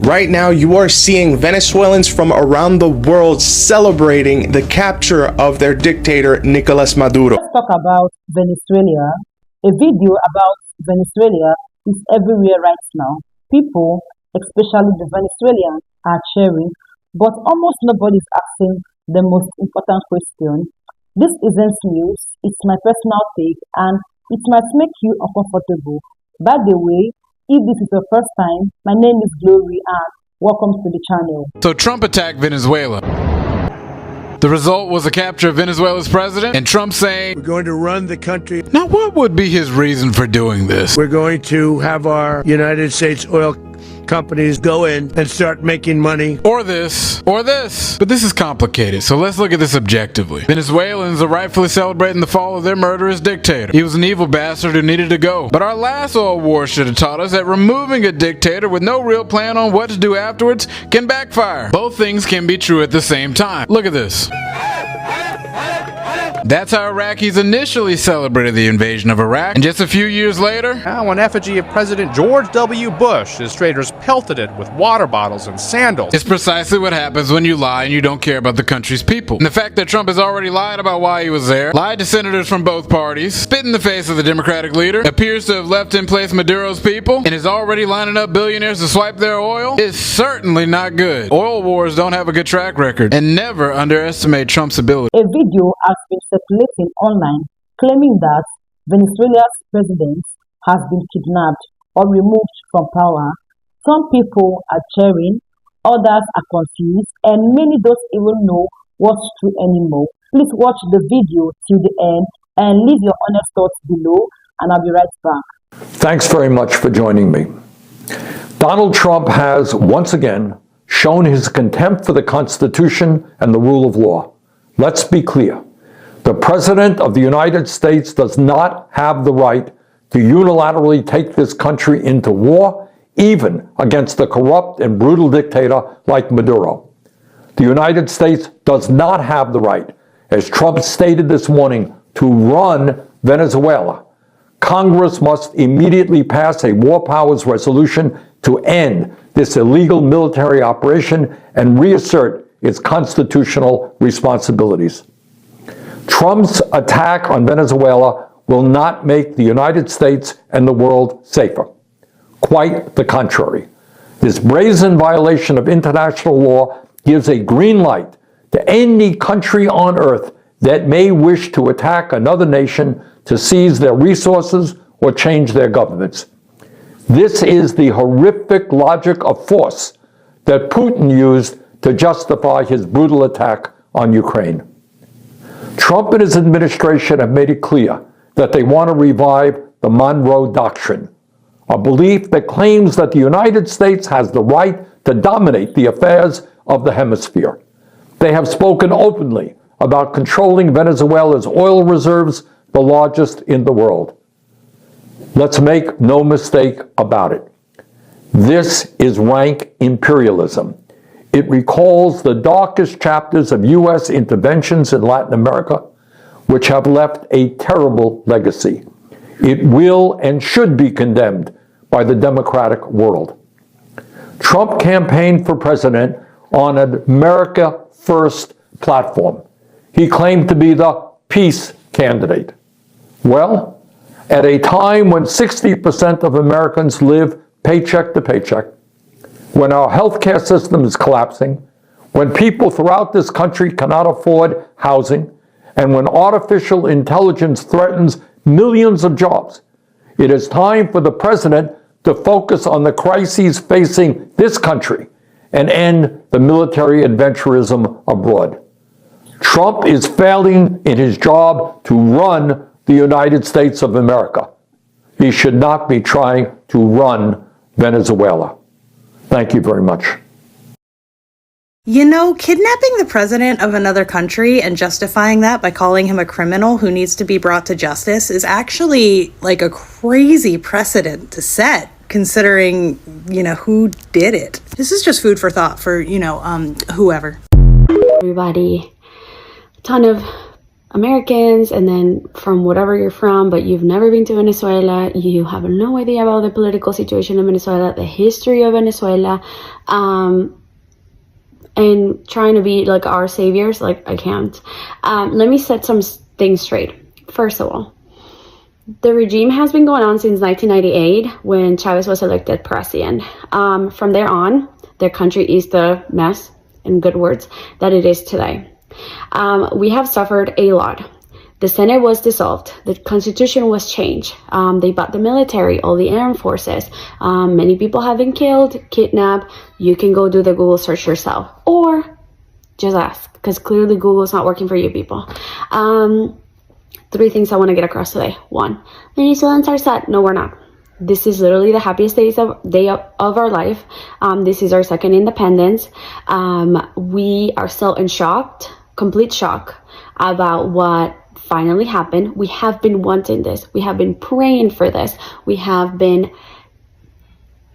Right now, you are seeing Venezuelans from around the world celebrating the capture of their dictator, Nicolas Maduro. Let's talk about Venezuela. A video about Venezuela is everywhere right now. People, especially the Venezuelans, are cheering, but almost nobody is asking the most important question. This isn't news, it's my personal take, and it might make you uncomfortable. By the way, if this is your first time, my name is Glory and welcome to the channel. So Trump attacked Venezuela. The result was the capture of Venezuela's president, and Trump saying, "We're going to run the country." Now what would be his reason for doing this? We're going to have our United States oil companies go in and start making money. Or this. But this is complicated, so let's look at this objectively. Venezuelans are rightfully celebrating the fall of their murderous dictator. He was an evil bastard who needed to go. But our last oil war should have taught us that removing a dictator with no real plan on what to do afterwards can backfire. Both things can be true at the same time. Look at this. That's how Iraqis initially celebrated the invasion of Iraq, and just a few years later, now an effigy of President George W. Bush, his traders pelted it with water bottles and sandals. It's precisely what happens when you lie and you don't care about the country's people. And the fact that Trump has already lied about why he was there, lied to senators from both parties, spit in the face of the Democratic leader, appears to have left in place Maduro's people, and is already lining up billionaires to swipe their oil, is certainly not good. Oil wars don't have a good track record, and never underestimate Trump's ability. A video has been circulating online claiming that Venezuela's president has been kidnapped or removed from power. Some people are cheering, others are confused, and many don't even know what's true anymore. Please watch the video till the end and leave your honest thoughts below, and I'll be right back. Thanks very much for joining me. Donald Trump has once again shown his contempt for the Constitution and the rule of law. Let's be clear. The President of the United States does not have the right to unilaterally take this country into war, even against a corrupt and brutal dictator like Maduro. The United States does not have the right, as Trump stated this morning, to run Venezuela. Congress must immediately pass a war powers resolution to end this illegal military operation and reassert its constitutional responsibilities. Trump's attack on Venezuela will not make the United States and the world safer. Quite the contrary. This brazen violation of international law gives a green light to any country on earth that may wish to attack another nation to seize their resources or change their governments. This is the horrific logic of force that Putin used to justify his brutal attack on Ukraine. Trump and his administration have made it clear that they want to revive the Monroe Doctrine, a belief that claims that the United States has the right to dominate the affairs of the hemisphere. They have spoken openly about controlling Venezuela's oil reserves, the largest in the world. Let's make no mistake about it. This is rank imperialism. It recalls the darkest chapters of U.S. interventions in Latin America, which have left a terrible legacy. It will and should be condemned by the democratic world. Trump campaigned for president on an America First platform. He claimed to be the peace candidate. Well, at a time when 60% of Americans live paycheck to paycheck, when our healthcare system is collapsing, when people throughout this country cannot afford housing, and when artificial intelligence threatens millions of jobs, it is time for the president to focus on the crises facing this country and end the military adventurism abroad. Trump is failing in his job to run the United States of America. He should not be trying to run Venezuela. Thank you very much. You know, kidnapping the president of another country and justifying that by calling him a criminal who needs to be brought to justice is actually like a crazy precedent to set, considering, who did it. This is just food for thought for, whoever. Everybody, a ton of Americans and then from whatever you're from, but you've never been to Venezuela, you have no idea about the political situation in Venezuela, the history of Venezuela, and trying to be like our saviors, like I can't. Let me set some things straight. First of all, the regime has been going on since 1998 when Chavez was elected president. From there on, their country is the mess, in good words, that it is today. We have suffered a lot. The Senate was dissolved. The constitution was changed. They bought the military, all the armed forces. Many people have been killed, kidnapped. You can go do the Google search yourself or just ask, because clearly Google is not working for you people. 3 things I want to get across today. 1, Venezuelans are sad. No, we're not. This is literally the happiest day of our life. This is our second independence. We are still in complete shock about what finally happened. We have been wanting this. We have been praying for this. We have been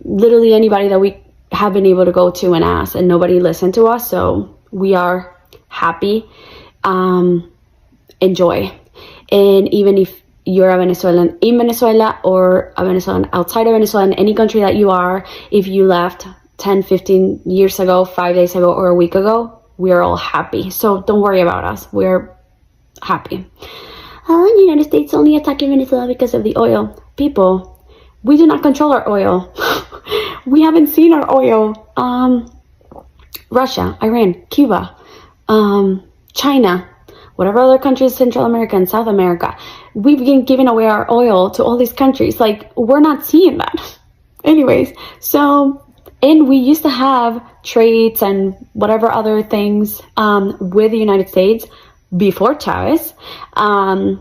literally anybody that we have been able to go to and ask, and nobody listened to us. So we are happy. Enjoy. And even if you're a Venezuelan in Venezuela or a Venezuelan outside of Venezuela, in any country that you are, if you left 10, 15 years ago, 5 days ago, or a week ago, we are all happy. So don't worry about us. We're happy. The United States only attacking Venezuela because of the oil. People, we do not control our oil. We haven't seen our oil. Russia, Iran, Cuba, China, whatever other countries, Central America and South America, we've been giving away our oil to all these countries. Like, we're not seeing that. Anyways, so, and we used to have trades and whatever other things with the United States before Chavez about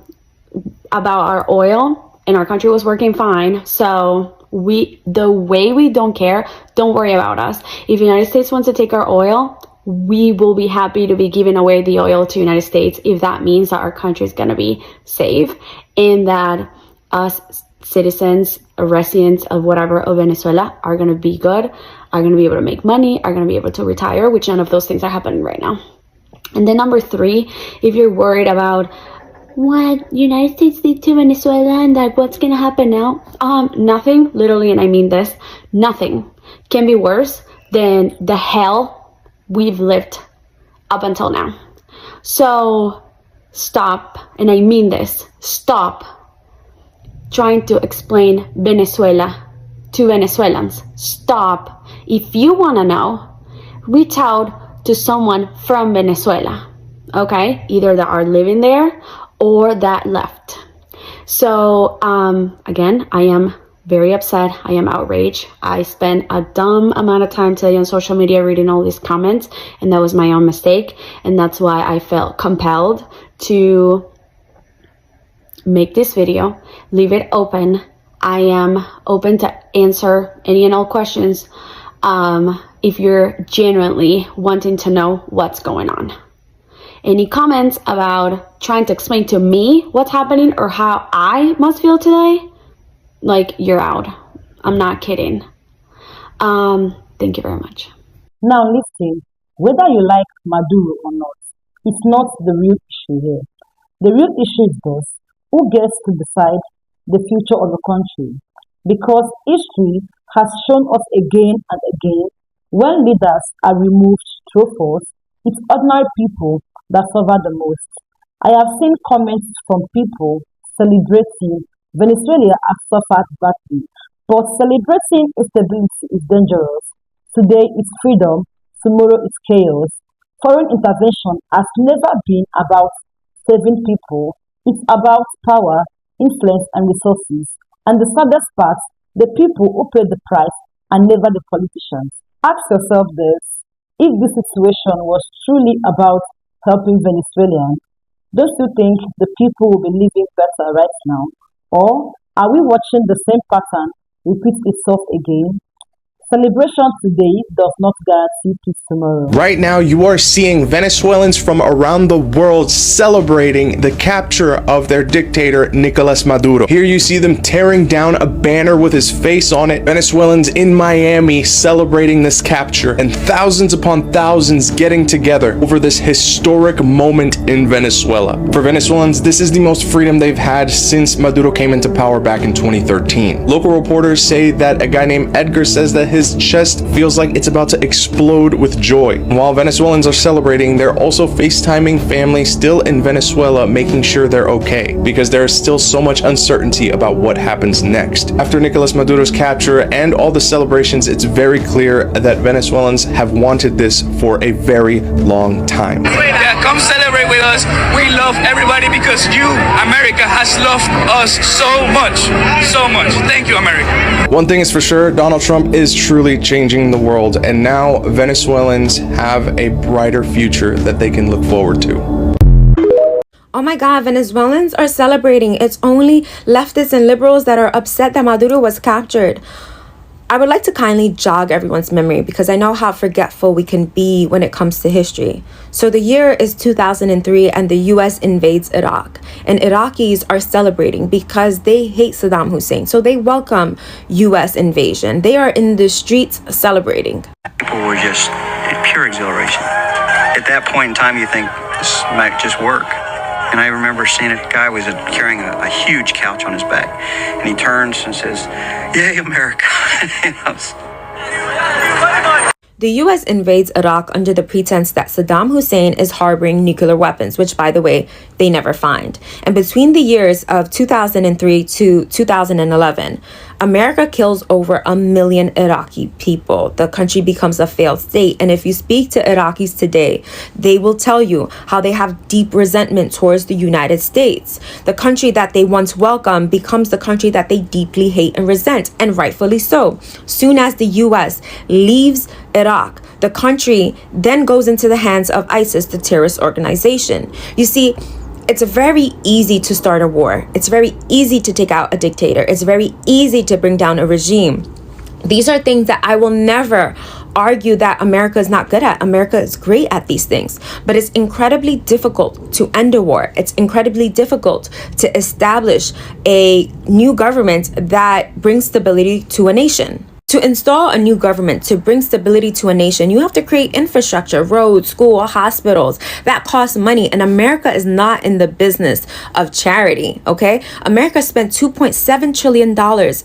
our oil, and our country was working fine. So the way we don't care, don't worry about us. If the United States wants to take our oil, we will be happy to be giving away the oil to the United States if that means that our country is going to be safe and that us citizens, residents of whatever of Venezuela are going to be good, are going to be able to make money, are going to be able to retire, which none of those things are happening right now. And then number 3, if you're worried about what United States did to Venezuela and like what's going to happen now, nothing, literally, and I mean this, nothing can be worse than the hell we've lived up until now. So stop, and I mean this, stop trying to explain Venezuela to Venezuelans. Stop. If you want to know, reach out to someone from Venezuela, okay? Either that are living there or that left. So again, I am very upset. I am outraged. I spent a dumb amount of time today on social media reading all these comments, and that was my own mistake. And that's why I felt compelled to make this video, leave it open. I am open to answer any and all questions if you're genuinely wanting to know what's going on. Any comments about trying to explain to me what's happening or how I must feel today, like, you're out. I'm not kidding. Thank you very much. Now listen, whether you like Maduro or not, it's not the real issue here. The real issue is this: who gets to decide the future of the country? Because history has shown us again and again, when leaders are removed through force, it's ordinary people that suffer the most. I have seen comments from people celebrating Venezuela has suffered badly, but celebrating instability is dangerous. Today it's freedom, tomorrow it's chaos. Foreign intervention has never been about saving people. It's about power, influence, and resources. And the saddest part, the people who pay the price are never the politicians. Ask yourself this: if this situation was truly about helping Venezuelans, don't you think the people will be living better right now? Or are we watching the same pattern repeat itself again? Celebration today does not guarantee peace tomorrow. Right now, you are seeing Venezuelans from around the world celebrating the capture of their dictator, Nicolas Maduro. Here you see them tearing down a banner with his face on it. Venezuelans in Miami celebrating this capture, and thousands upon thousands getting together over this historic moment in Venezuela. For Venezuelans, this is the most freedom they've had since Maduro came into power back in 2013. Local reporters say that a guy named Edgar says that his chest feels like it's about to explode with joy. While Venezuelans are celebrating, they're also FaceTiming family still in Venezuela, making sure they're okay, because there is still so much uncertainty about what happens next. After Nicolas Maduro's capture and all the celebrations, it's very clear that Venezuelans have wanted this for a very long time. Yeah, come celebrate with us. We love everybody because you, America, has loved us so much. So much. Thank you, America. One thing is for sure, Donald Trump is truly changing the world, and now Venezuelans have a brighter future that they can look forward to. Oh my God, Venezuelans are celebrating. It's only leftists and liberals that are upset that Maduro was captured. I would like to kindly jog everyone's memory because I know how forgetful we can be when it comes to history. So the year is 2003 and the US invades Iraq. And Iraqis are celebrating because they hate Saddam Hussein. So they welcome US invasion. They are in the streets celebrating. People were just pure exhilaration. At that point in time, you think this might just work. And I remember seeing a guy was carrying a huge couch on his back, and he turns and says, "Yay, America!" The US invades Iraq under the pretense that Saddam Hussein is harboring nuclear weapons, which, by the way, they never find. And between the years of 2003 to 2011, America kills over 1 million Iraqi people. The country becomes a failed state. And if you speak to Iraqis today, they will tell you how they have deep resentment towards the United States. The country that they once welcomed becomes the country that they deeply hate and resent, and rightfully so. Soon as the US leaves Iraq, the country then goes into the hands of ISIS, the terrorist organization. You see, it's very easy to start a war. It's very easy to take out a dictator. It's very easy to bring down a regime. These are things that I will never argue that America is not good at. America is great at these things, but it's incredibly difficult to end a war. It's incredibly difficult to establish a new government that brings stability to a nation. To install a new government, to bring stability to a nation, you have to create infrastructure, roads, schools, hospitals. That costs money, and America is not in the business of charity, okay? America spent $2.7 trillion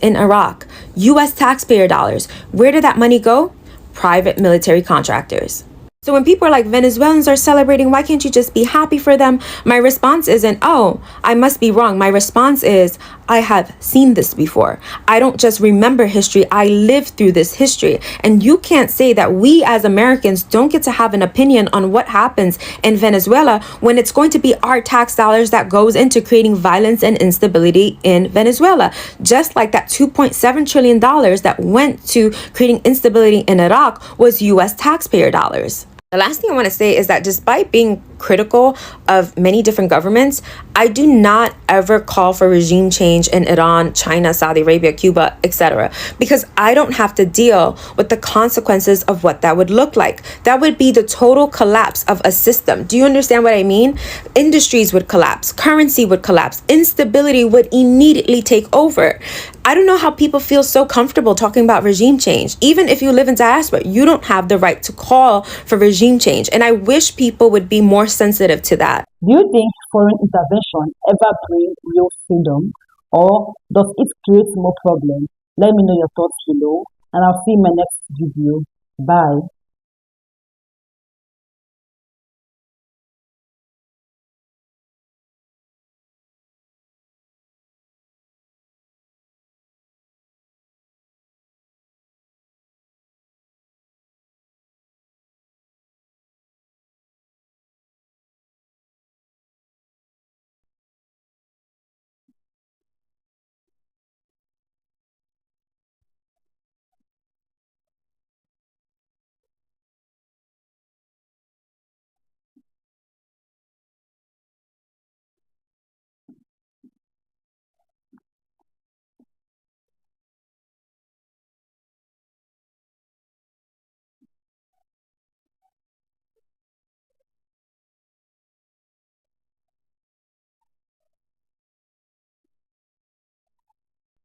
in Iraq, U.S. taxpayer dollars. Where did that money go? Private military contractors. So when people are like, Venezuelans are celebrating, why can't you just be happy for them? My response isn't, oh, I must be wrong. My response is, I have seen this before. I don't just remember history. I lived through this history. And you can't say that we as Americans don't get to have an opinion on what happens in Venezuela when it's going to be our tax dollars that goes into creating violence and instability in Venezuela. Just like that $2.7 trillion that went to creating instability in Iraq was U.S. taxpayer dollars. The last thing I want to say is that despite being critical of many different governments, I do not ever call for regime change in Iran, China, Saudi Arabia, Cuba, etc. because I don't have to deal with the consequences of what that would look like. That would be the total collapse of a system. Do you understand what I mean? Industries would collapse, currency would collapse, instability would immediately take over. I don't know how people feel so comfortable talking about regime change. Even if you live in diaspora, you don't have the right to call for regime change. And I wish people would be more sensitive to that. Do you think foreign intervention ever brings real freedom, or does it create more problems? Let me know your thoughts below, and I'll see you in my next video. Bye.